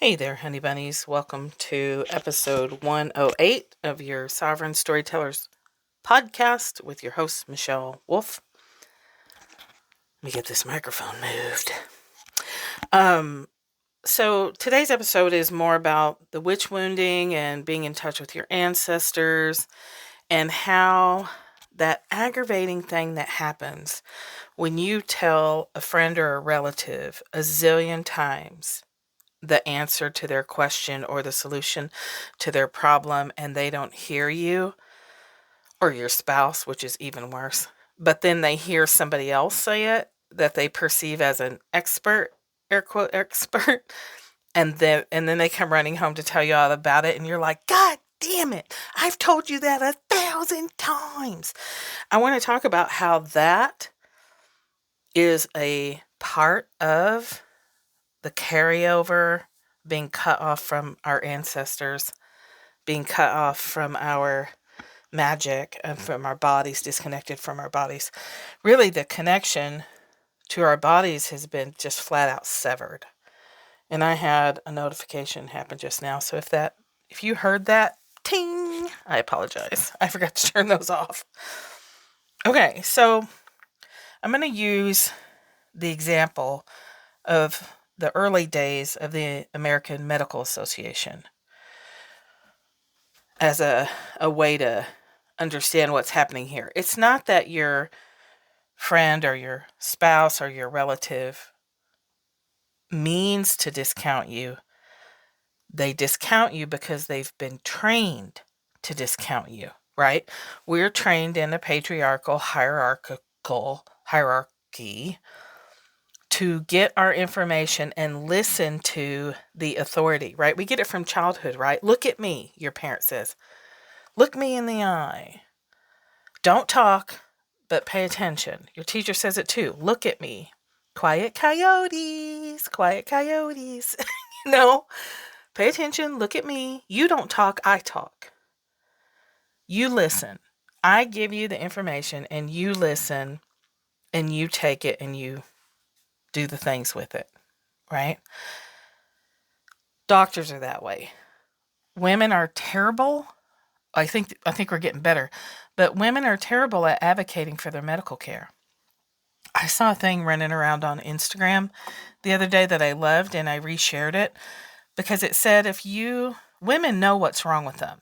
Hey there, honey bunnies. Welcome to episode 108 of your Sovereign Storytellers podcast with your host, Michelle Wolf. Let me get this microphone moved. So today's episode is more about the witch wounding and being in touch with your ancestors and how that aggravating thing that happens when you tell a friend or a relative a zillion times the answer to their question or the solution to their problem and they don't hear you or your spouse, which is even worse. But then they hear somebody else say it that they perceive as an expert, air quote expert, and then they come running home to tell you all about it and you're like, "God damn it. I've told you that 1,000 times." I want to talk about how that is a part of the carryover, being cut off from our ancestors, being cut off from our magic and from our bodies, disconnected from our bodies. Really, the connection to our bodies has been just flat out severed. And I had a notification happen just now. So if you heard that, ting, I apologize. I forgot to turn those off. Okay, so I'm going to use the example of the early days of the American Medical Association as a way to understand what's happening here. It's not that your friend or your spouse or your relative means to discount you. They discount you because they've been trained to discount you, right? We're trained in a patriarchal hierarchy to get our information and listen to the authority, right? We get it from childhood, right? Look at me, your parent says. Look me in the eye. Don't talk, but pay attention. Your teacher says it too. Look at me. Quiet coyotes, quiet coyotes. Pay attention. Look at me. You don't talk, I talk. You listen. I give you the information and you listen and you take it and you do the things with it, right? Doctors are that way. Women are terrible. I think we're getting better, but women are terrible at advocating for their medical care. I saw a thing running around on Instagram the other day that I loved and I reshared it because it said women know what's wrong with them,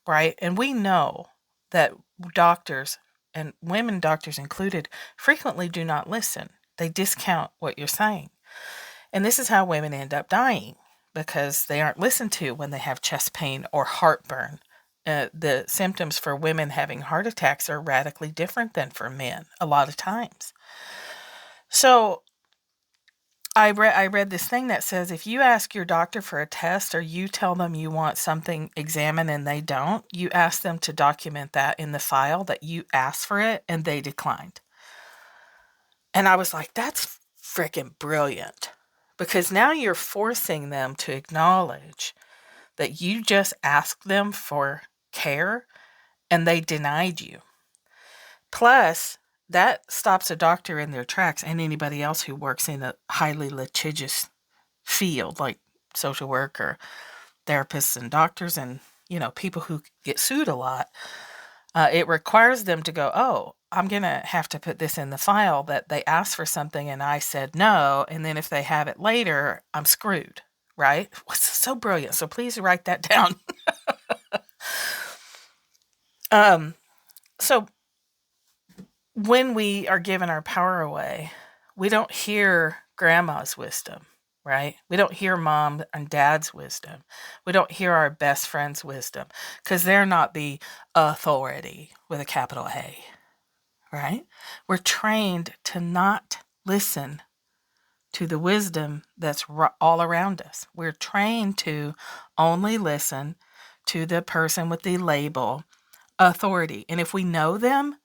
right? And we know that doctors, and women doctors included, frequently do not listen. They discount what you're saying. And this is how women end up dying because they aren't listened to when they have chest pain or heartburn. The symptoms for women having heart attacks are radically different than for men a lot of times. So I read this thing that says if you ask your doctor for a test or you tell them you want something examined and they don't, you ask them to document that in the file that you asked for it and they declined. And I was like, that's freaking brilliant, because now you're forcing them to acknowledge that you just asked them for care and they denied you. Plus, that stops a doctor in their tracks and anybody else who works in a highly litigious field like social work or therapists and doctors and, people who get sued a lot. It requires them to go, oh, I'm going to have to put this in the file that they asked for something and I said no. And then if they have it later, I'm screwed, right? It's so brilliant. So please write that down. So when we are giving our power away, we don't hear grandma's wisdom, right? We don't hear mom and dad's wisdom. We don't hear our best friend's wisdom because they're not the authority with a capital A, right? We're trained to not listen to the wisdom that's all around us. We're trained to only listen to the person with the label authority. And if we know them,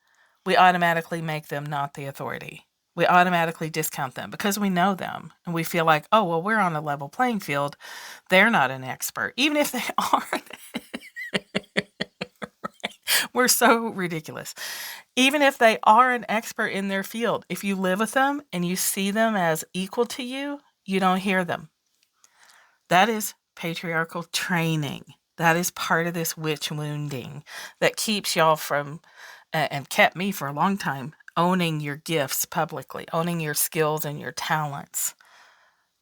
we automatically make them not the authority. We automatically discount them because we know them and we feel like, oh, well, we're on a level playing field. They're not an expert, even if they aren't. We're so ridiculous. Even if they are an expert in their field, if you live with them and you see them as equal to you, you don't hear them. That is patriarchal training. That is part of this witch wounding that keeps y'all from, and kept me for a long time, owning your gifts publicly, owning your skills and your talents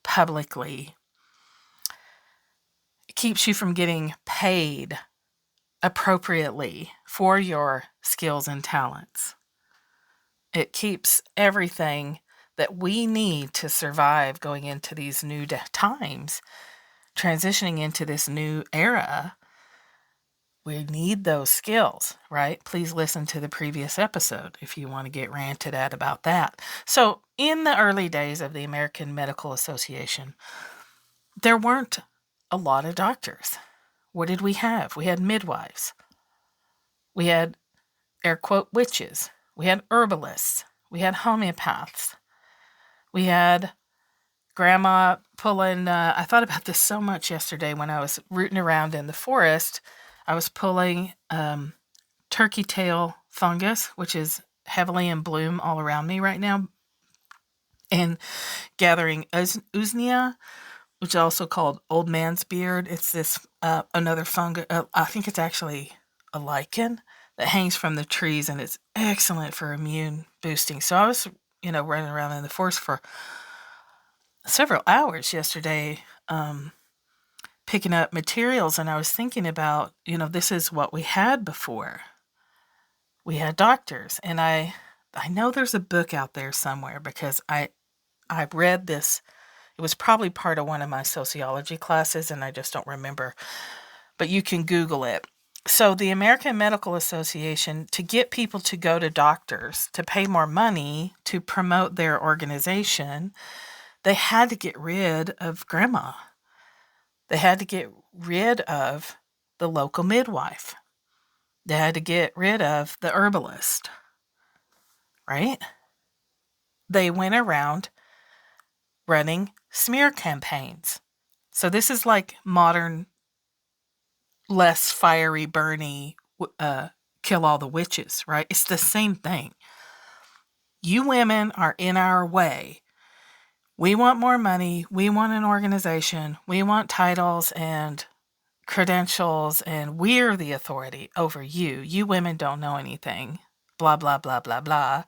publicly. It keeps you from getting paid appropriately for your skills and talents. It keeps everything that we need to survive going into these new times, transitioning into this new era. We need those skills, right? Please listen to the previous episode if you want to get ranted at about that. So, in the early days of the American Medical Association, there weren't a lot of doctors. What did we have? We had midwives. We had, air quote, witches. We had herbalists. We had homeopaths. We had grandma pulling, I thought about this so much yesterday when I was rooting around in the forest. I was pulling turkey tail fungus, which is heavily in bloom all around me right now, and gathering usnea, which is also called old man's beard. It's this another fungus. I think it's actually a lichen that hangs from the trees, and it's excellent for immune boosting. So I was, running around in the forest for several hours yesterday, picking up materials, and I was thinking about, this is what we had before. We had doctors, and I know there's a book out there somewhere because I read this. It was probably part of one of my sociology classes, and I just don't remember. But you can Google it. So the American Medical Association, to get people to go to doctors, to pay more money to promote their organization, they had to get rid of grandma. They had to get rid of the local midwife. They had to get rid of the herbalist, right? They went around running smear campaigns. So this is like modern, less fiery, burny, kill all the witches, right? It's the same thing. You women are in our way. We want more money. We want an organization. We want titles and credentials, and we're the authority over you. You women don't know anything. Blah, blah, blah, blah, blah.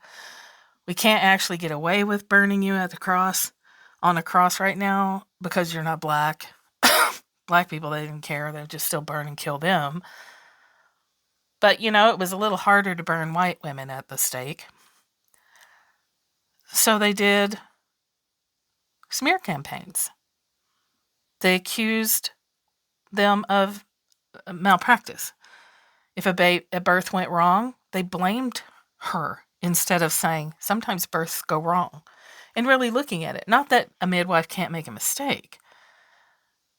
We can't actually get away with burning you at the cross, on a cross right now, because you're not black. Black people, they didn't care. They'd just still burn and kill them. But, it was a little harder to burn white women at the stake. So they did smear campaigns. They accused them of malpractice. If a birth went wrong, they blamed her instead of saying, sometimes births go wrong, and really looking at it. Not that a midwife can't make a mistake,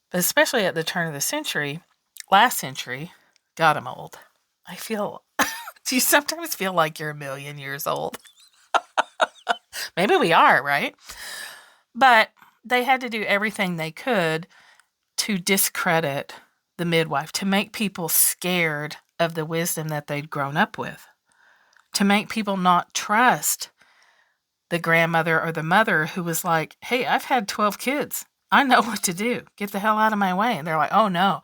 but especially at the turn of the century, last century, God, I'm old. Do you sometimes feel like you're a million years old? Maybe we are, right? But they had to do everything they could to discredit the midwife, to make people scared of the wisdom that they'd grown up with, to make people not trust the grandmother or the mother who was like, hey, I've had 12 kids. I know what to do. Get the hell out of my way. And they're like, oh no,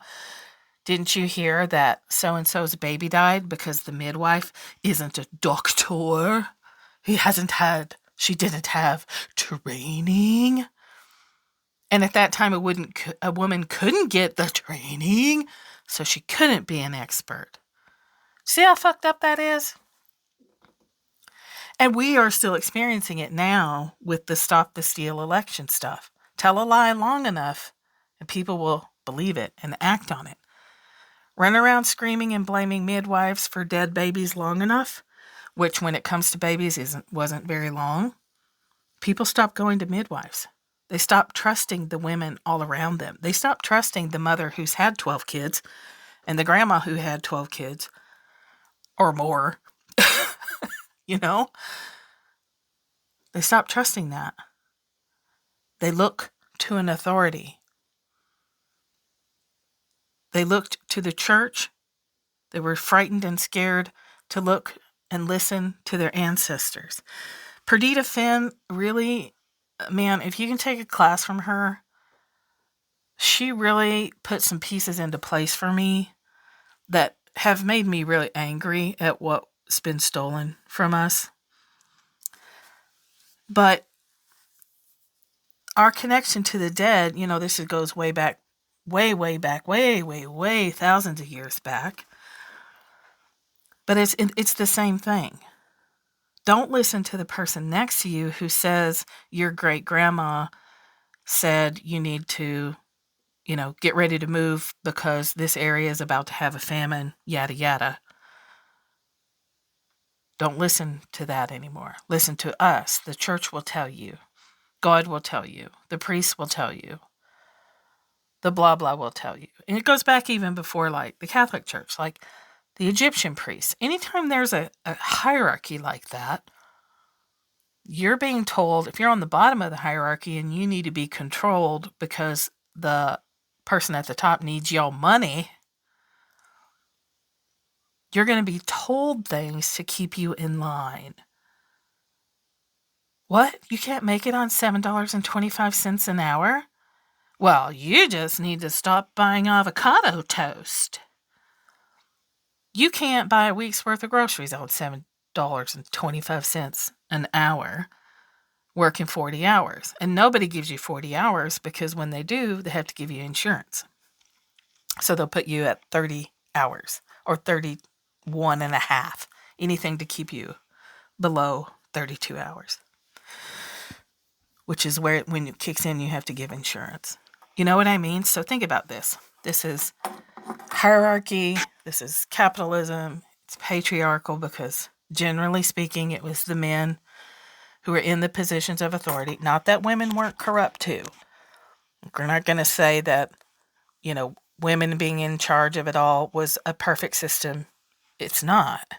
didn't you hear that so-and-so's baby died because the midwife isn't a doctor? She didn't have training. And at that time, a woman couldn't get the training, so she couldn't be an expert. See how fucked up that is? And we are still experiencing it now with the Stop the Steal election stuff. Tell a lie long enough, and people will believe it and act on it. Run around screaming and blaming midwives for dead babies long enough, which when it comes to babies wasn't very long. People stop going to midwives. They stop trusting the women all around them. They stop trusting the mother who's had 12 kids and the grandma who had 12 kids or more. They stop trusting that. They look to an authority. They looked to the church. They were frightened and scared to look and listen to their ancestors. Perdita Finn, really, man, if you can take a class from her, she really put some pieces into place for me that have made me really angry at what's been stolen from us. But our connection to the dead, this goes way back, way back, way thousands of years back. But it's the same thing. Don't listen to the person next to you who says your great grandma said you need to, get ready to move because this area is about to have a famine, yada, yada. Don't listen to that anymore. Listen to us. The church will tell you. God will tell you. The priest will tell you. The blah, blah will tell you. And it goes back even before, like, the Catholic Church, like the Egyptian priests. Anytime there's a hierarchy like that, you're being told, if you're on the bottom of the hierarchy and you need to be controlled because the person at the top needs your money, you're going to be told things to keep you in line. What? You can't make it on $7.25 an hour? Well, you just need to stop buying avocado toast. You can't buy a week's worth of groceries on $7.25 an hour, working 40 hours. And nobody gives you 40 hours because when they do, they have to give you insurance. So they'll put you at 30 hours or 31 and a half, anything to keep you below 32 hours, which is where when it kicks in, you have to give insurance. You know what I mean? So think about this. This is hierarchy. This is capitalism. It's patriarchal because, generally speaking, it was the men who were in the positions of authority. Not that women weren't corrupt too. We're not going to say that, women being in charge of it all was a perfect system. It's not.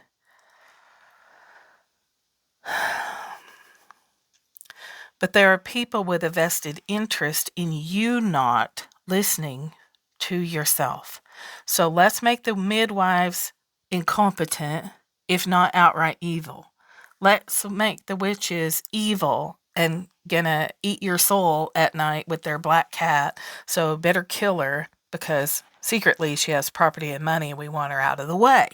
But there are people with a vested interest in you not listening to yourself. So let's make the midwives incompetent, if not outright evil. Let's make the witches evil and gonna eat your soul at night with their black cat. So better kill her because secretly she has property and money and we want her out of the way.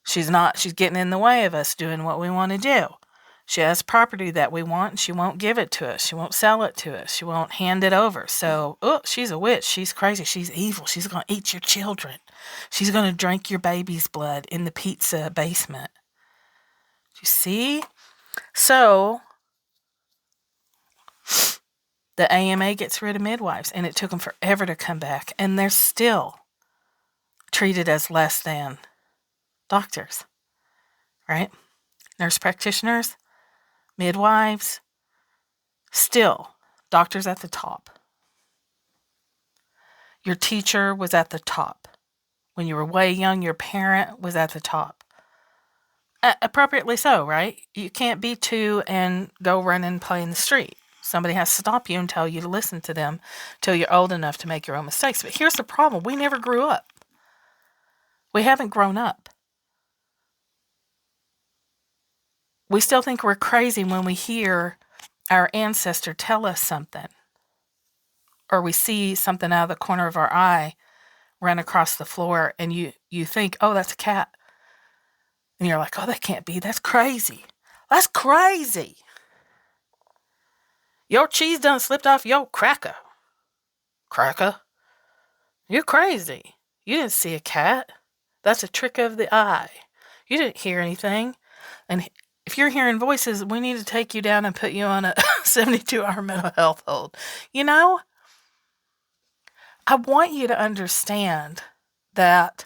She's getting in the way of us doing what we want to do. She has property that we want and she won't give it to us. She won't sell it to us. She won't hand it over. So, she's a witch. She's crazy. She's evil. She's going to eat your children. She's going to drink your baby's blood in the pizza basement. You see? So, the AMA gets rid of midwives and it took them forever to come back. And they're still treated as less than doctors, right? Nurse practitioners, midwives, still, doctors at the top. Your teacher was at the top. When you were way young, your parent was at the top. Appropriately so, right? You can't be 2 and go run and play in the street. Somebody has to stop you and tell you to listen to them till you're old enough to make your own mistakes. But here's the problem. We never grew up. We haven't grown up. We still think we're crazy when we hear our ancestor tell us something. Or we see something out of the corner of our eye run across the floor and you think, oh, that's a cat. And you're like, oh, that can't be. That's crazy. That's crazy. Your cheese done slipped off your cracker. Cracker? You're crazy. You didn't see a cat. That's a trick of the eye. You didn't hear anything. And if you're hearing voices, we need to take you down and put you on a 72-hour mental health hold. I want you to understand that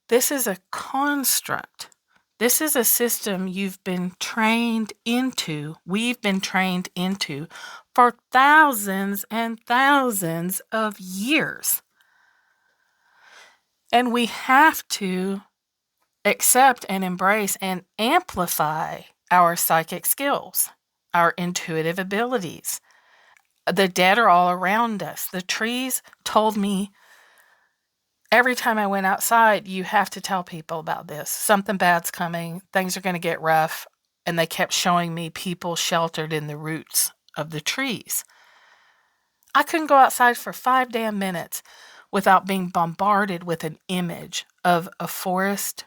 this is a construct. This is a system you've been trained into, we've been trained into for thousands and thousands of years. And we have to accept and embrace and amplify our psychic skills, our intuitive abilities. The dead are all around us. The trees told me every time I went outside, you have to tell people about this. Something bad's coming. Things are going to get rough. And they kept showing me people sheltered in the roots of the trees. I couldn't go outside for 5 damn minutes without being bombarded with an image of a forest,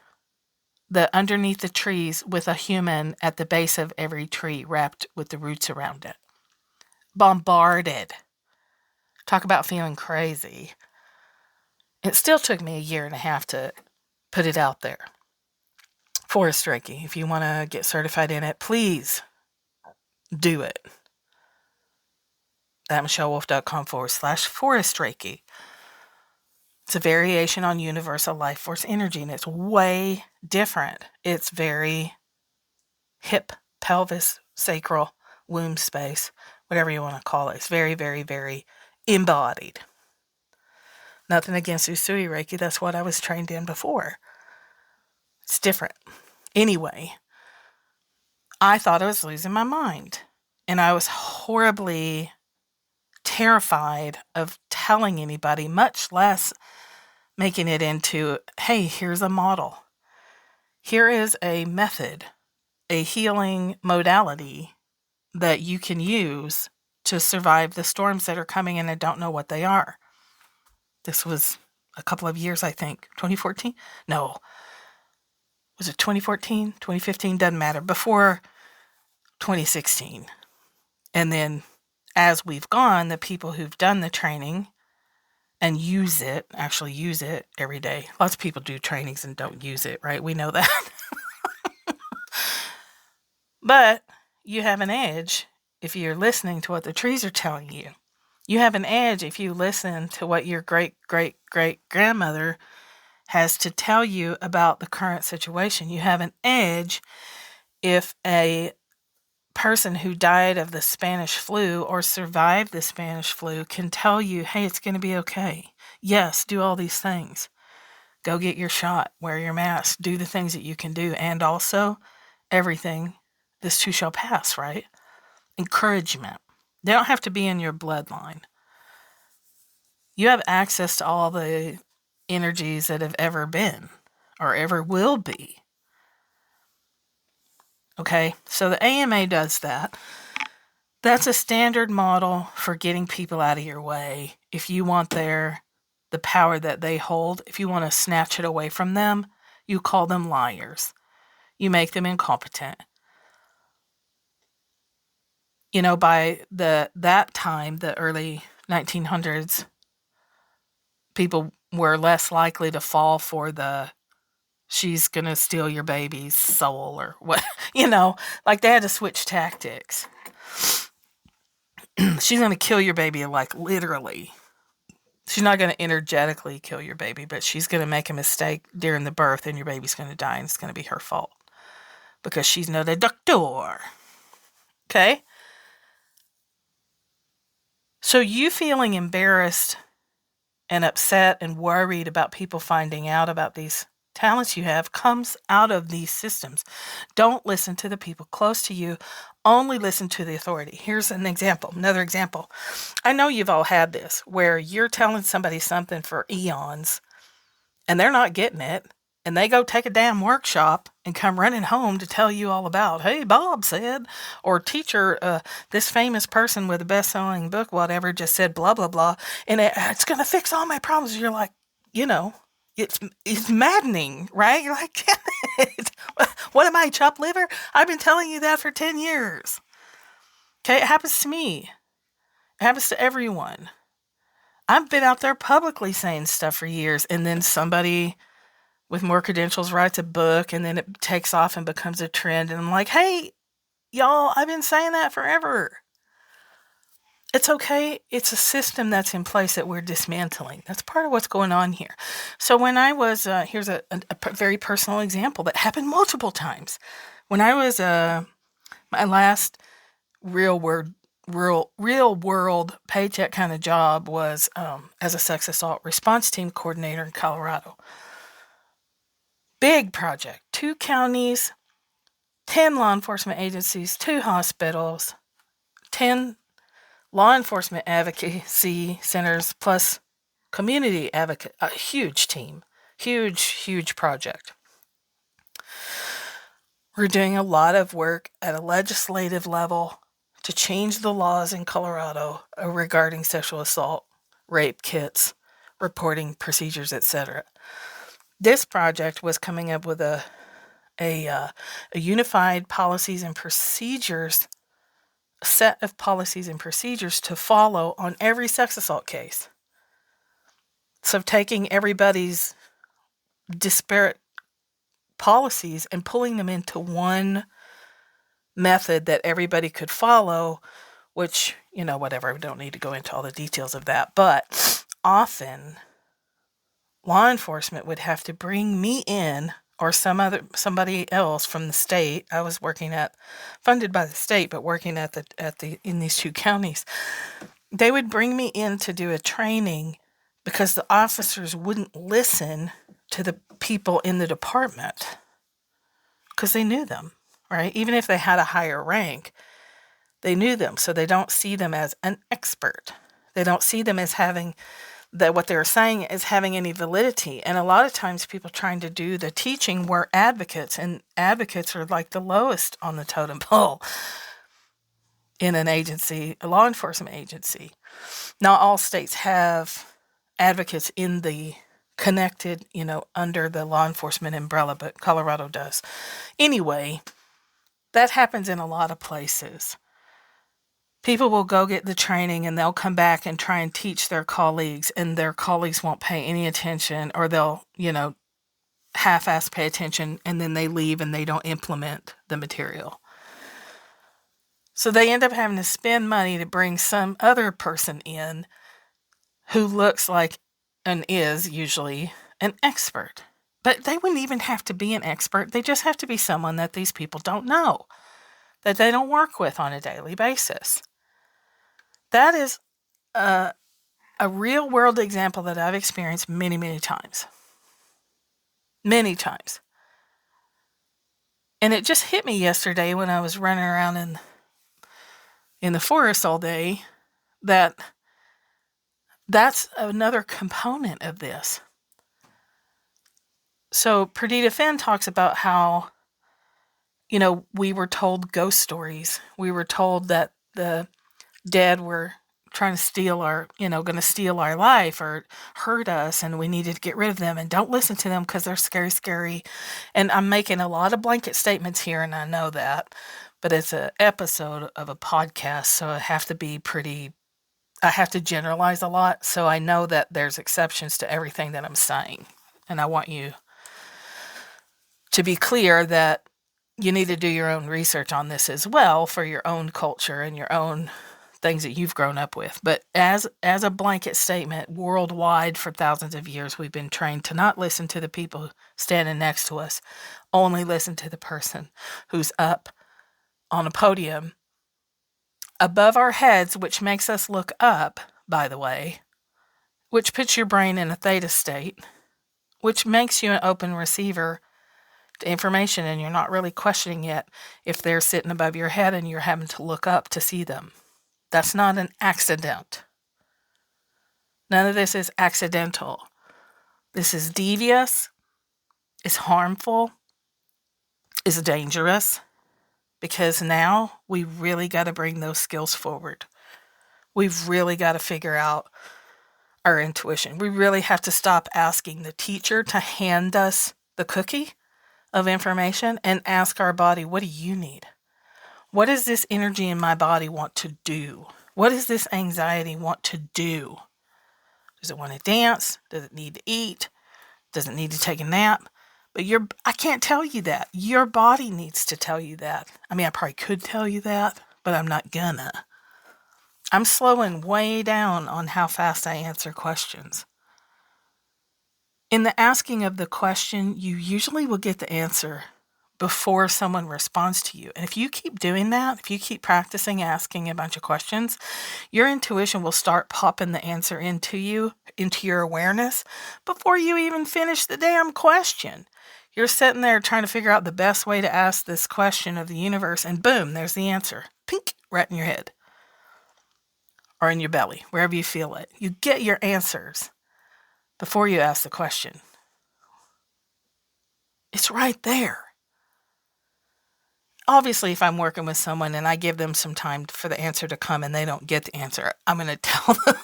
the underneath the trees with a human at the base of every tree wrapped with the roots around it. Bombarded. Talk about feeling crazy. It still took me a year and a half to put it out there. Forest Reiki. If you want to get certified in it, please do it. ThatMichelleWolf.com/Forest Reiki. It's a variation on universal life force energy, and it's way different. It's very hip, pelvis, sacral, womb space, whatever you want to call it. It's very, very, very embodied. Nothing against Usui Reiki. That's what I was trained in before. It's different. Anyway, I thought I was losing my mind. And I was horribly terrified of telling anybody, much less making it into, hey, here's a model. Here is a method, a healing modality that you can use to survive the storms that are coming and I don't know what they are. This was a couple of years, I think. 2014? No. Was it 2014? 2015? Doesn't matter. Before 2016. And then as we've gone, the people who've done the training and actually use it every day. Lots of people do trainings and don't use it, right? We know that. But you have an edge if you're listening to what the trees are telling you. You have an edge if you listen to what your great-great-great-grandmother has to tell you about the current situation. You have an edge if a person who died of the Spanish flu or survived the Spanish flu can tell you, hey, it's going to be okay. Yes, do all these things. Go get your shot, wear your mask, do the things that you can do. And also, everything, this too shall pass, right? Encouragement. They don't have to be in your bloodline. You have access to all the energies that have ever been or ever will be. Okay, so the AMA does that. That's a standard model for getting people out of your way. If you want the power that they hold, if you want to snatch it away from them, you call them liars. You make them incompetent. You know, by that time, the early 1900s, people were less likely to fall for the she's going to steal your baby's soul or what, like they had to switch tactics. She's going to kill your baby, like literally. She's not going to energetically kill your baby, but she's going to make a mistake during the birth and your baby's going to die and it's going to be her fault because she's not a doctor. Okay? So you feeling embarrassed and upset and worried about people finding out about these talents you have comes out of these systems. Don't listen to the people close to you. Only listen to the authority. Here's another example. I know you've all had this where you're telling somebody something for eons and they're not getting it and they go take a damn workshop and come running home to tell you all about, hey, Bob said, or teacher, this famous person with a best-selling book, whatever, just said blah, blah, blah, and it's going to fix all my problems. You're like, it's maddening, right? You're like, damn it. What am I, chopped liver? I've been telling you that for 10 years. Okay, it happens to me. It happens to everyone. I've been out there publicly saying stuff for years, and then somebody with more credentials writes a book, and then it takes off and becomes a trend, and I'm like, hey, y'all, I've been saying that forever. It's okay. It's a system that's in place that we're dismantling. That's part of what's going on here. So when I was, here's a very personal example that happened multiple times. When I was, my last real world paycheck kind of job was as a sex assault response team coordinator in Colorado. Big project, 2 counties, 10 law enforcement agencies, 2 hospitals, 10 law enforcement advocacy centers, plus community advocate, a huge team, huge project. We're doing a lot of work at a legislative level to change the laws in Colorado regarding sexual assault, rape kits, reporting procedures, etc. This project was coming up with a unified policies and procedures, set of policies and procedures to follow on every sex assault case. So taking everybody's disparate policies and pulling them into one method that everybody could follow, which, whatever, we don't need to go into all the details of that. But often law enforcement would have to bring me in, or somebody else from the state. I was funded by the state, but working in these two counties. They would bring me in to do a training because the officers wouldn't listen to the people in the department because they knew them, right? Even if they had a higher rank, they knew them. So they don't see them as an expert. They don't see them as having that what they're saying is having any validity. And a lot of times people trying to do the teaching were advocates, and advocates are like the lowest on the totem pole in an agency, a law enforcement agency. Not all states have advocates in the connected, under the law enforcement umbrella, but Colorado does. Anyway, that happens in a lot of places. People will go get the training and they'll come back and try and teach their colleagues, and their colleagues won't pay any attention, or they'll, half-ass pay attention, and then they leave and they don't implement the material. So they end up having to spend money to bring some other person in who looks like and is usually an expert. But they wouldn't even have to be an expert. They just have to be someone that these people don't know, that they don't work with on a daily basis. That is a real world example that I've experienced many, many times. Many times. And it just hit me yesterday when I was running around in the forest all day that that's another component of this. So Perdita Finn talks about how, we were told ghost stories. We were told that the dead were trying to steal going to steal our life or hurt us, and we needed to get rid of them, and don't listen to them because they're scary, scary. And I'm making a lot of blanket statements here, and I know that, but it's an episode of a podcast, so I have to generalize a lot, so I know that there's exceptions to everything that I'm saying. And I want you to be clear that you need to do your own research on this as well for your own culture and your own things that you've grown up with. But as a blanket statement, worldwide for thousands of years, we've been trained to not listen to the people standing next to us, only listen to the person who's up on a podium above our heads, which makes us look up, by the way, which puts your brain in a theta state, which makes you an open receiver to information, and you're not really questioning it if they're sitting above your head and you're having to look up to see them. That's not an accident. None of this is accidental. This is devious, it's harmful, it's dangerous, because now we really got to bring those skills forward. We've really got to figure out our intuition. We really have to stop asking the teacher to hand us the cookie of information and ask our body, what do you need? What does this energy in my body want to do? What does this anxiety want to do? Does it want to dance? Does it need to eat? Does it need to take a nap? But I can't tell you that. Your body needs to tell you that. I mean, I probably could tell you that, but I'm not gonna. I'm slowing way down on how fast I answer questions. In the asking of the question, you usually will get the answer before someone responds to you. And if you keep doing that, if you keep practicing asking a bunch of questions, your intuition will start popping the answer into your awareness before you even finish the damn question. You're sitting there trying to figure out the best way to ask this question of the universe, and boom, there's the answer. Pink, right in your head. Or in your belly, wherever you feel it. You get your answers before you ask the question. It's right there. obviously, if I'm working with someone and I give them some time for the answer to come and they don't get the answer, I'm going to tell them,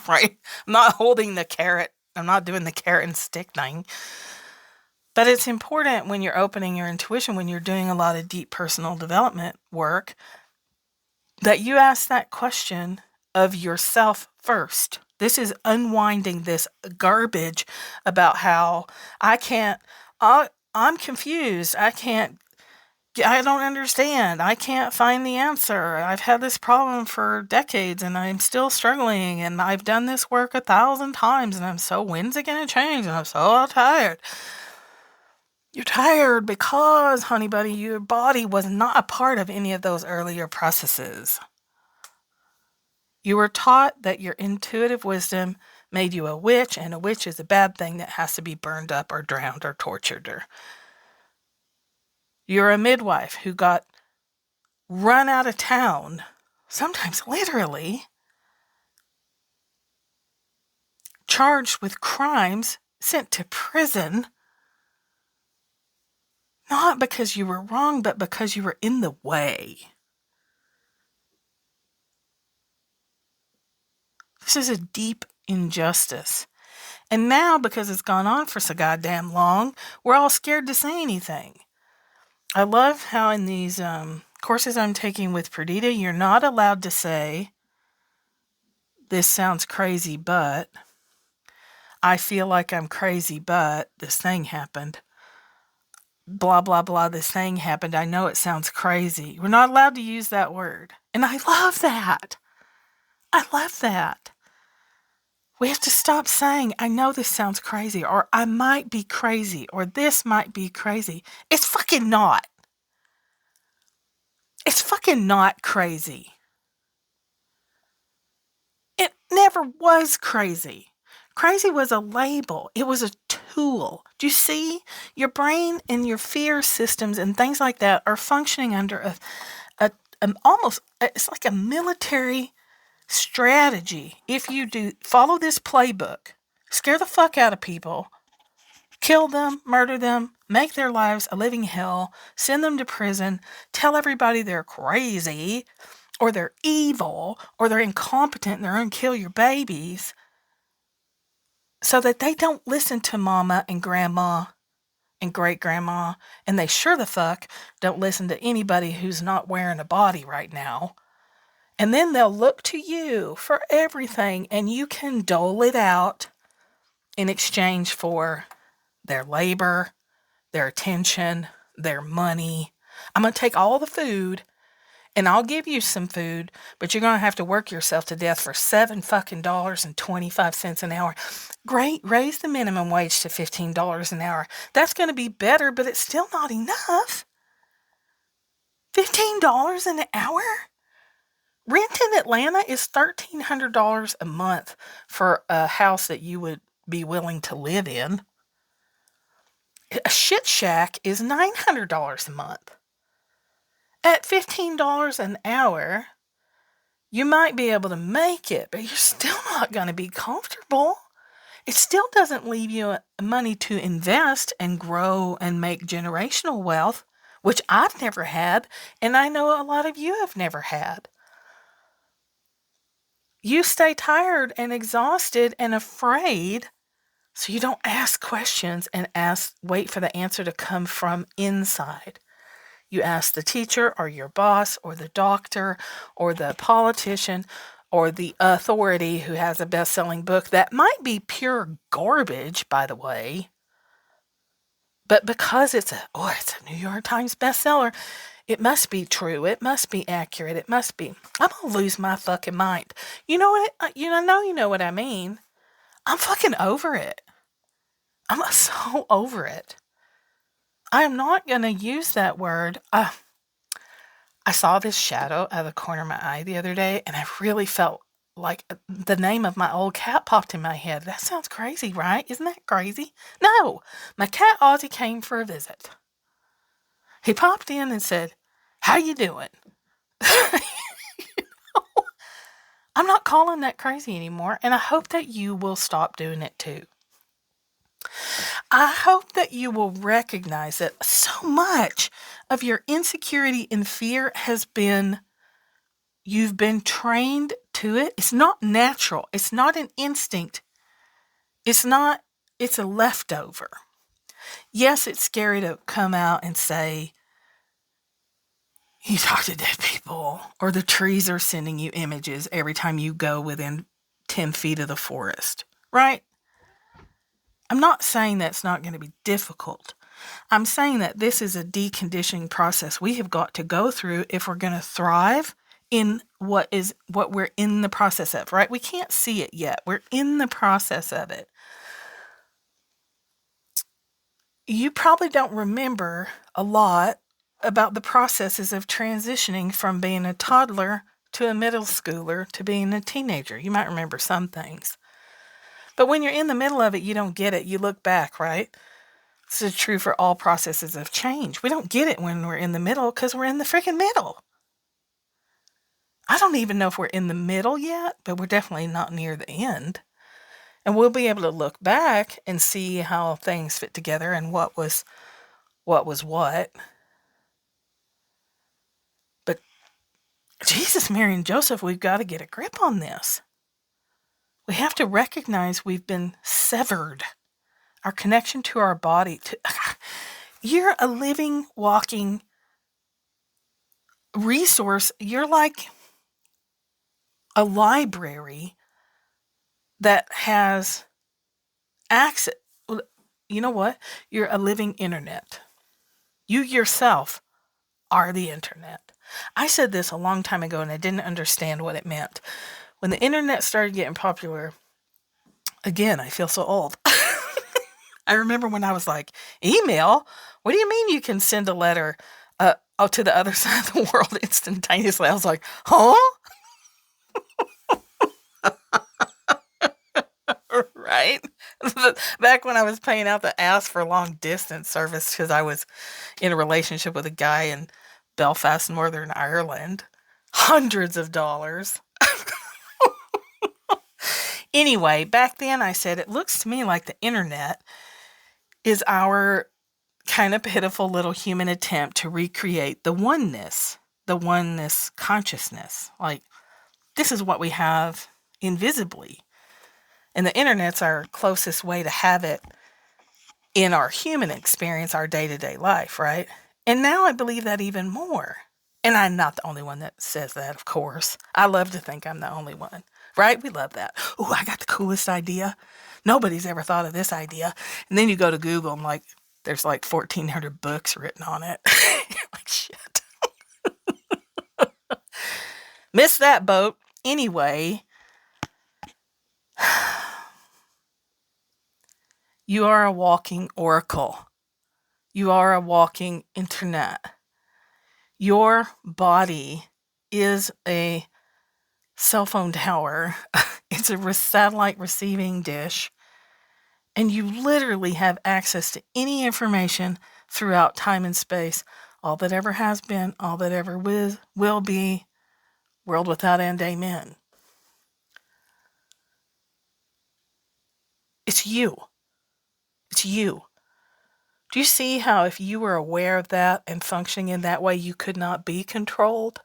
right? I'm not holding the carrot. I'm not doing the carrot and stick thing. But it's important when you're opening your intuition, when you're doing a lot of deep personal development work, that you ask that question of yourself first. This is unwinding this garbage about how I'm confused. I don't understand. I can't find the answer. I've had this problem for decades and I'm still struggling and I've done this work 1,000 times and I'm so, when's it going to change? And I'm so tired. You're tired because, honey buddy, your body was not a part of any of those earlier processes. You were taught that your intuitive wisdom made you a witch, and a witch is a bad thing that has to be burned up or drowned or tortured. You're a midwife who got run out of town, sometimes literally, charged with crimes, sent to prison, not because you were wrong, but because you were in the way. This is a deep injustice. And now, because it's gone on for so goddamn long, we're all scared to say anything. I love how in these courses I'm taking with Perdita, you're not allowed to say, this sounds crazy, but I feel like I'm crazy, but this thing happened. Blah, blah, blah, this thing happened. I know it sounds crazy. We're not allowed to use that word. And I love that. I love that. We have to stop saying, I know this sounds crazy, or I might be crazy, or this might be crazy. It's fucking not. It's fucking not crazy. It never was crazy. Crazy was a label. It was a tool. Do you see? Your brain and your fear systems and things like that are functioning under it's like a military strategy. If you do follow this playbook, scare the fuck out of people, kill them, murder them, make their lives a living hell, send them to prison, tell everybody they're crazy, or they're evil, or they're incompetent and they're going to kill your babies, so that they don't listen to mama and grandma and great-grandma, and they sure the fuck don't listen to anybody who's not wearing a body right now. And then they'll look to you for everything, and you can dole it out in exchange for their labor, their attention, their money. I'm going to take all the food, and I'll give you some food, but you're going to have to work yourself to death for $7.25 an hour. Great, raise the minimum wage to $15 an hour. That's going to be better, but it's still not enough. $15 an hour? Rent in Atlanta is $1,300 a month for a house that you would be willing to live in. A shit shack is $900 a month. At $15 an hour, you might be able to make it, but you're still not going to be comfortable. It still doesn't leave you money to invest and grow and make generational wealth, which I've never had, and I know a lot of you have never had. You stay tired and exhausted and afraid, so you don't ask questions and wait for the answer to come from inside. You ask the teacher or your boss or the doctor or the politician or the authority who has a best-selling book that might be pure garbage, by the way. But because it's a New York Times bestseller, it must be true. It must be accurate. It must be. I'm going to lose my fucking mind. You know what? You know what I mean. I'm fucking over it. I'm so over it. I am not going to use that word. I saw this shadow out of the corner of my eye the other day, and I really felt like the name of my old cat popped in my head. That sounds crazy, right? Isn't that crazy? No, my cat Ozzy came for a visit. He popped in and said, "How you doing?" I'm not calling that crazy anymore, and I hope that you will stop doing it too. I hope that you will recognize that so much of your insecurity and fear you've been trained to it. It's not natural. It's not an instinct. It's a leftover. Yes, it's scary to come out and say, you talk to dead people, or the trees are sending you images every time you go within 10 feet of the forest, right? I'm not saying that's not going to be difficult. I'm saying that this is a deconditioning process we have got to go through if we're going to thrive in what we're in the process of, right? We can't see it yet. We're in the process of it. You probably don't remember a lot about the processes of transitioning from being a toddler to a middle schooler to being a teenager. You might remember some things. But when you're in the middle of it, you don't get it. You look back, right? This is true for all processes of change. We don't get it when we're in the middle because we're in the freaking middle. I don't even know if we're in the middle yet, but we're definitely not near the end. And we'll be able to look back and see how things fit together and what was what. But Jesus, Mary, and Joseph, we've got to get a grip on this. We have to recognize we've been severed. Our connection to our body. You're a living, walking resource. You're like a library that has access. You know what? You're a living internet. You yourself are the internet. I said this a long time ago and I didn't understand what it meant. When the internet started getting popular, again, I feel so old. I remember when I was like, email? What do you mean you can send a letter to the other side of the world instantaneously? I was like, huh? Right? Back when I was paying out the ass for long distance service because I was in a relationship with a guy in Belfast, Northern Ireland. Hundreds of dollars. Anyway, back then I said, it looks to me like the internet is our kind of pitiful little human attempt to recreate the oneness consciousness. Like, this is what we have invisibly. And the internet's our closest way to have it in our human experience, our day-to-day life, right? And now I believe that even more. And I'm not the only one that says that, of course. I love to think I'm the only one, right? We love that. Oh, I got the coolest idea. Nobody's ever thought of this idea. And then you go to Google and like, there's like 1,400 books written on it. You're like, shit. Missed that boat. Anyway, you are a walking oracle. You are a walking internet. Your body is a cell phone tower. It's a satellite receiving dish. And you literally have access to any information throughout time and space. All that ever has been, all that ever will be, world without end, amen. It's you. It's you. Do you see how if you were aware of that and functioning in that way, you could not be controlled?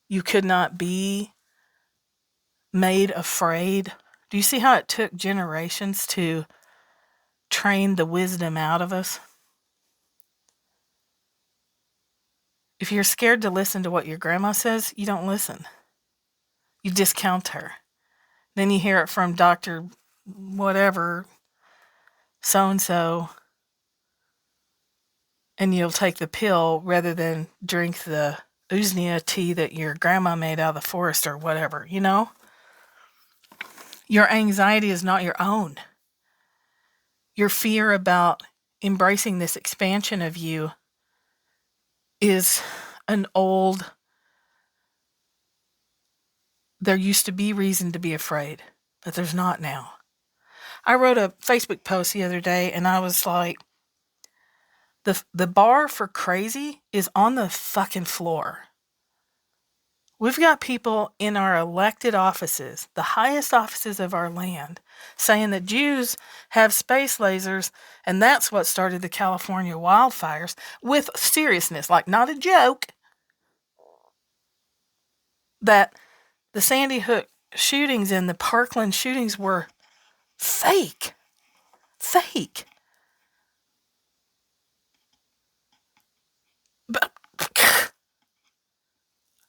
You could not be made afraid? Do you see how it took generations to train the wisdom out of us? If you're scared to listen to what your grandma says, you don't listen. You discount her. Then you hear it from Dr. whatever, so-and-so, and you'll take the pill rather than drink the Usnea tea that your grandma made out of the forest or whatever, you know? Your anxiety is not your own. Your fear about embracing this expansion of you is an old, there used to be reason to be afraid, but there's not now. I wrote a Facebook post the other day and I was like, the bar for crazy is on the fucking floor. We've got people in our elected offices, the highest offices of our land, saying that Jews have space lasers, and that's what started the California wildfires, with seriousness, like not a joke, that the Sandy Hook shootings and the Parkland shootings were fake. Fake. But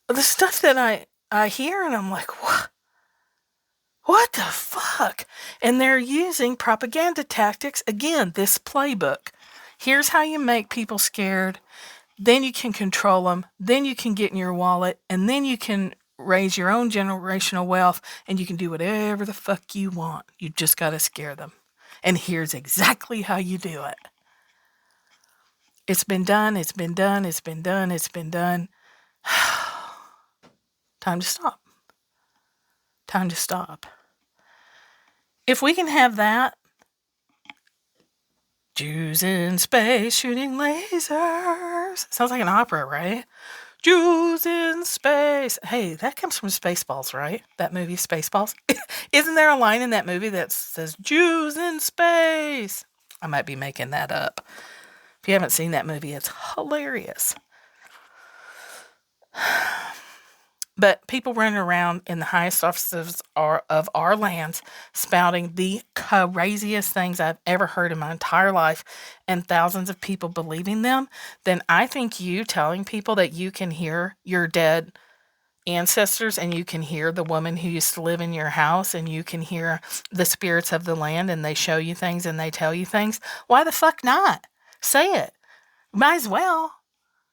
the stuff that I hear, and I'm like, what the fuck? And they're using propaganda tactics. Again, this playbook. Here's how you make people scared. Then you can control them. Then you can get in your wallet. And then you can raise your own generational wealth. And you can do whatever the fuck you want. You just got to scare them. And here's exactly how you do it. It's been done. It's been done. It's been done. It's been done. Time to stop. Time to stop. If we can have that, Jews in space shooting lasers. Sounds like an opera, right? Jews in space. Hey, that comes from Spaceballs, right? That movie, Spaceballs. Isn't there a line in that movie that says Jews in space? I might be making that up. If you haven't seen that movie, it's hilarious. But people running around in the highest offices of our lands spouting the craziest things I've ever heard in my entire life, and thousands of people believing them, then I think you telling people that you can hear your dead ancestors, and you can hear the woman who used to live in your house, and you can hear the spirits of the land, and they show you things and they tell you things, why the fuck not? Say it. Might as well.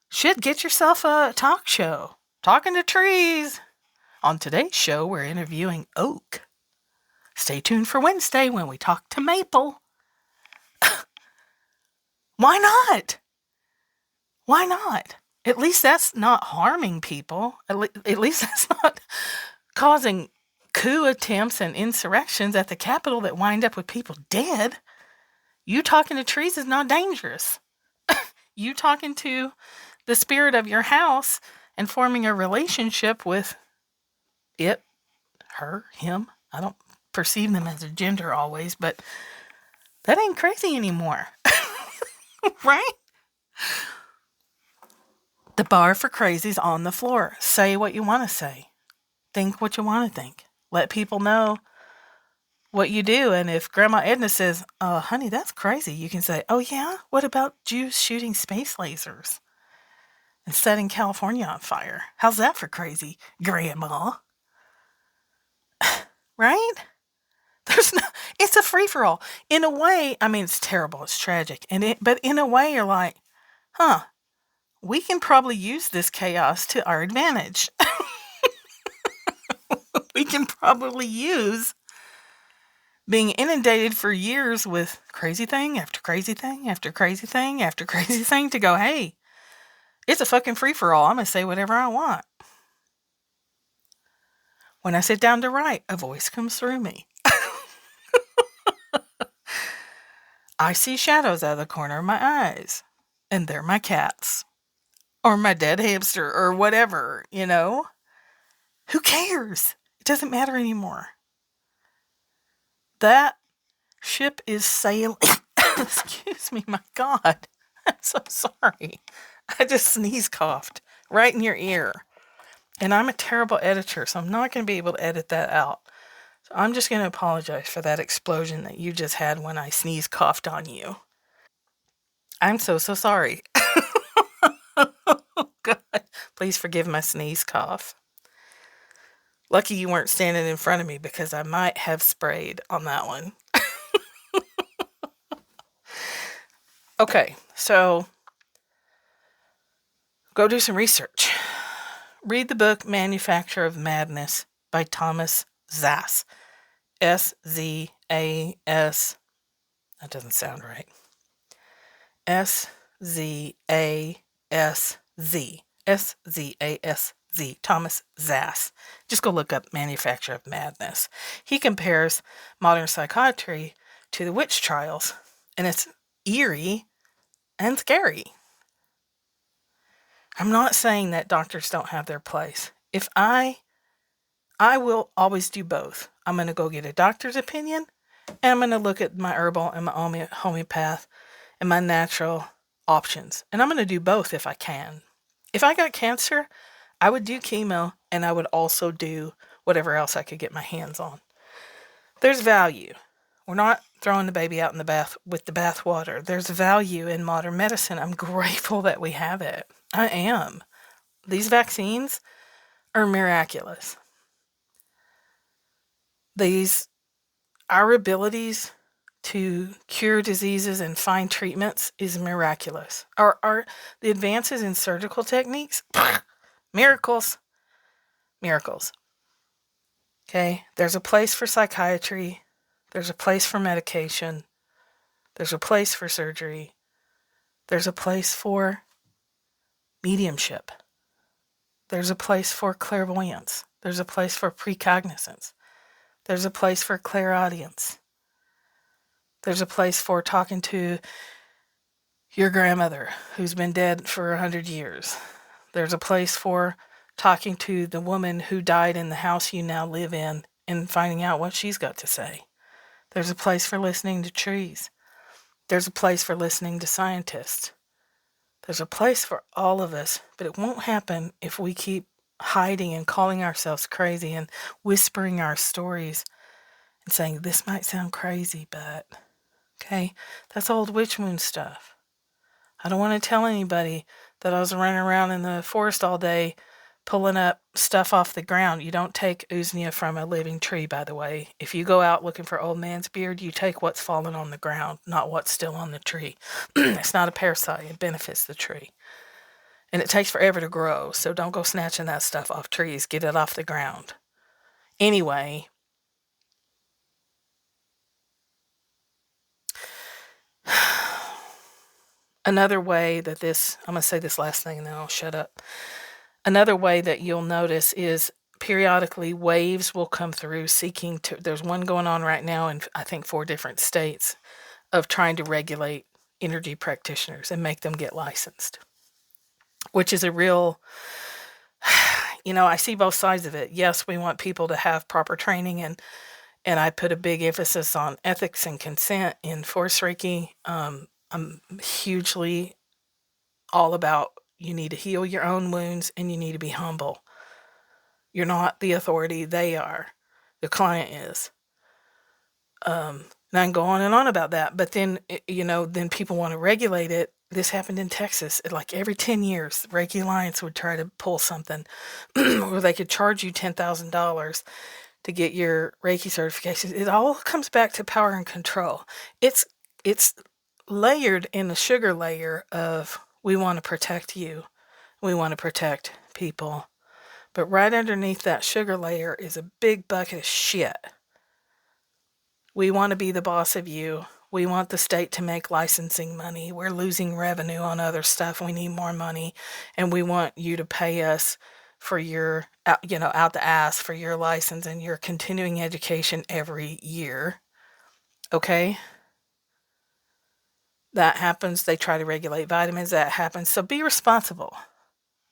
Shit, get yourself a talk show. Talking to trees. On today's show, we're interviewing Oak. Stay tuned for Wednesday when we talk to Maple. Why not? Why not? At least that's not harming people. At least that's not causing coup attempts and insurrections at the Capitol that wind up with people dead. You talking to trees is not dangerous. You talking to the spirit of your house and forming a relationship with it, her, him. I don't perceive them as a gender always, but that ain't crazy anymore. Right? The bar for crazy's on the floor. Say what you want to say. Think what you want to think. Let people know what you do. And if Grandma Edna says, honey, that's crazy, you can say, oh yeah? What about Jews shooting space lasers and setting California on fire? How's that for crazy, Grandma? Right? It's a free-for-all. In a way, I mean, it's terrible, it's tragic. But in a way, you're like, we can probably use this chaos to our advantage. We can probably use being inundated for years with crazy thing after crazy thing after crazy thing after crazy thing to go, hey, it's a fucking free-for-all. I'm going to say whatever I want. When I sit down to write, a voice comes through me. I see shadows out of the corner of my eyes, and they're my cats, or my dead hamster, or whatever, you know? Who cares? It doesn't matter anymore. That ship is sailing. Excuse me, my God. I'm so sorry. I just sneeze coughed right in your ear. And I'm a terrible editor, so I'm not going to be able to edit that out. So I'm just going to apologize for that explosion that you just had when I sneeze coughed on you. I'm so sorry. Oh, God. Please forgive my sneeze cough. Lucky you weren't standing in front of me because I might have sprayed on that one. Okay, so go do some research. Read the book Manufacture of Madness by Thomas Szasz. S-Z-A-S. That doesn't sound right. S-Z-A-S-Z. S-Z-A-S-Z. Thomas Szasz. Just go look up Manufacture of Madness. He compares modern psychiatry to the witch trials, and it's eerie and scary. I'm not saying that doctors don't have their place. If I will always do both. I'm going to go get a doctor's opinion, and I'm going to look at my herbal and my homeopath and my natural options. And I'm going to do both if I can. If I got cancer, I would do chemo, and I would also do whatever else I could get my hands on. There's value. We're not throwing the baby out in the bath with the bathwater. There's value in modern medicine. I'm grateful that we have it. I am. These vaccines are miraculous. Our abilities to cure diseases and find treatments is miraculous. The advances in surgical techniques, miracles. Okay, there's a place for psychiatry, there's a place for medication, there's a place for surgery, there's a place for mediumship, there's a place for clairvoyance, there's a place for precognizance, there's a place for clairaudience, there's a place for talking to your grandmother who's been dead for 100 years. There's a place for talking to the woman who died in the house you now live in and finding out what she's got to say. There's a place for listening to trees. There's a place for listening to scientists. There's a place for all of us, but it won't happen if we keep hiding and calling ourselves crazy and whispering our stories and saying, this might sound crazy, but, okay, that's old witch moon stuff. I don't want to tell anybody that I was running around in the forest all day pulling up stuff off the ground. You don't take usnea from a living tree, by the way. If you go out looking for old man's beard, you take what's fallen on the ground, not what's still on the tree. It's not a parasite. It benefits the tree. And it takes forever to grow, so don't go snatching that stuff off trees. Get it off the ground. Anyway, another way that I'm going to say this last thing and then I'll shut up. Another way that you'll notice is periodically waves will come through there's one going on right now in I think 4 different states of trying to regulate energy practitioners and make them get licensed, which is a real, I see both sides of it. Yes, we want people to have proper training, and I put a big emphasis on ethics and consent in Force Reiki. I'm hugely all about you need to heal your own wounds and you need to be humble. You're not the authority, they are. The client is. And I can go on and on about that. But then, then people want to regulate it. This happened in Texas. Like every 10 years, Reiki Alliance would try to pull something where they could charge you $10,000 to get your Reiki certification. It all comes back to power and control. It's layered in the sugar layer of we want to protect you. We want to protect people. But right underneath that sugar layer is a big bucket of shit. We want to be the boss of you. We want the state to make licensing money. We're losing revenue on other stuff. We need more money. And we want you to pay us for your, out the ass for your license and your continuing education every year. Okay? That happens. They try to regulate vitamins. That happens. So be responsible.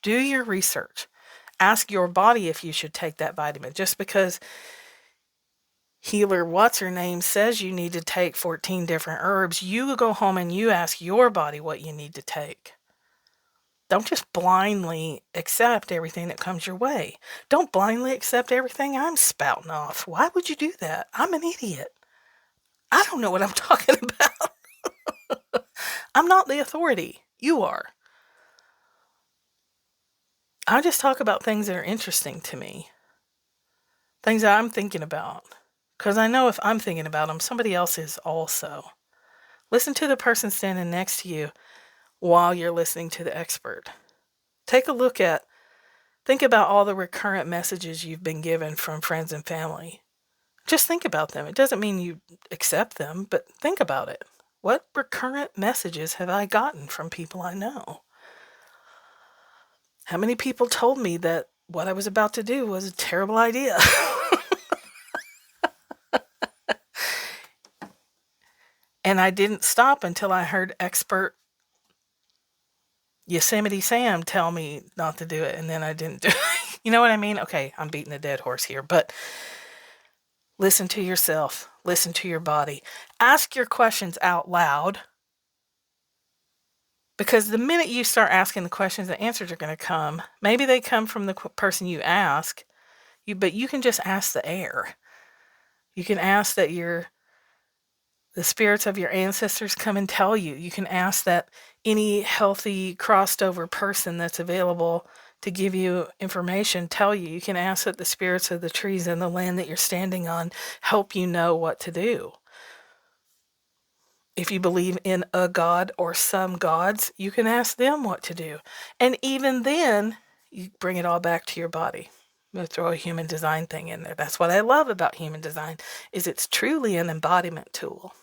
Do your research. Ask your body if you should take that vitamin. Just because healer what's-her-name says you need to take 14 different herbs, you go home and you ask your body what you need to take. Don't just blindly accept everything that comes your way. Don't blindly accept everything I'm spouting off. Why would you do that? I'm an idiot. I don't know what I'm talking about. I'm not the authority. You are. I just talk about things that are interesting to me. Things that I'm thinking about. Because I know if I'm thinking about them, somebody else is also. Listen to the person standing next to you while you're listening to the expert. Think about all the recurrent messages you've been given from friends and family. Just think about them. It doesn't mean you accept them, but think about it. What recurrent messages have I gotten from people I know? How many people told me that what I was about to do was a terrible idea? And I didn't stop until I heard expert Yosemite Sam tell me not to do it, and then I didn't do it. You know what I mean? Okay, I'm beating a dead horse here, but listen to yourself. Listen to your body. Ask your questions out loud. Because the minute you start asking the questions, the answers are going to come. Maybe they come from the person you ask, but you can just ask the air. You can ask that the spirits of your ancestors come and tell you. You can ask that any healthy crossed over person that's available to give you information tell you. You can ask that the spirits of the trees and the land that you're standing on help you know what to do. If you believe in a god or some gods, you can ask them what to do. And even then, you bring it all back to your body. I'm going to throw a human design thing in there. That's what I love about human design, is it's truly an embodiment tool.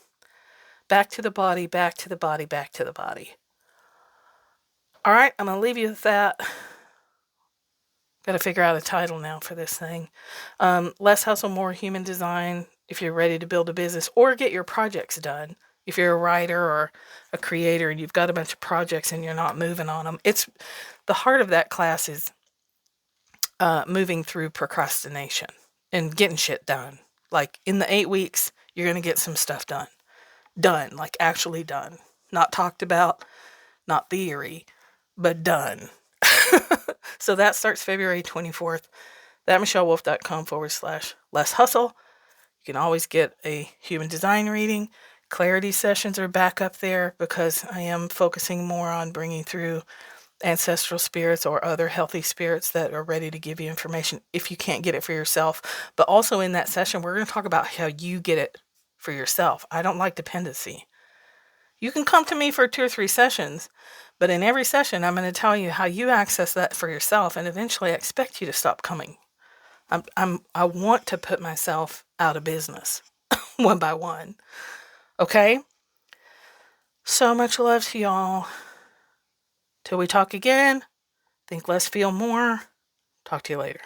Back to the body, back to the body, back to the body. All right, I'm going to leave you with that. Got to figure out a title now for this thing. Less hustle, more human design, if you're ready to build a business or get your projects done. If you're a writer or a creator and you've got a bunch of projects and you're not moving on them, it's the heart of that class is moving through procrastination and getting shit done. Like in the 8 weeks, you're going to get some stuff done. Done, like actually done. Not talked about, not theory, but done. So that starts February 24th. thatmichellewolf.com/less hustle. You can always get a human design reading. Clarity sessions are back up there because I am focusing more on bringing through ancestral spirits or other healthy spirits that are ready to give you information if you can't get it for yourself. But also in that session, we're going to talk about how you get it for yourself. I don't like dependency. You can come to me for 2 or 3 sessions, but in every session, I'm going to tell you how you access that for yourself, and eventually I expect you to stop coming. I want to put myself out of business one by one. Okay? So much love to y'all. Till we talk again, think less, feel more. Talk to you later.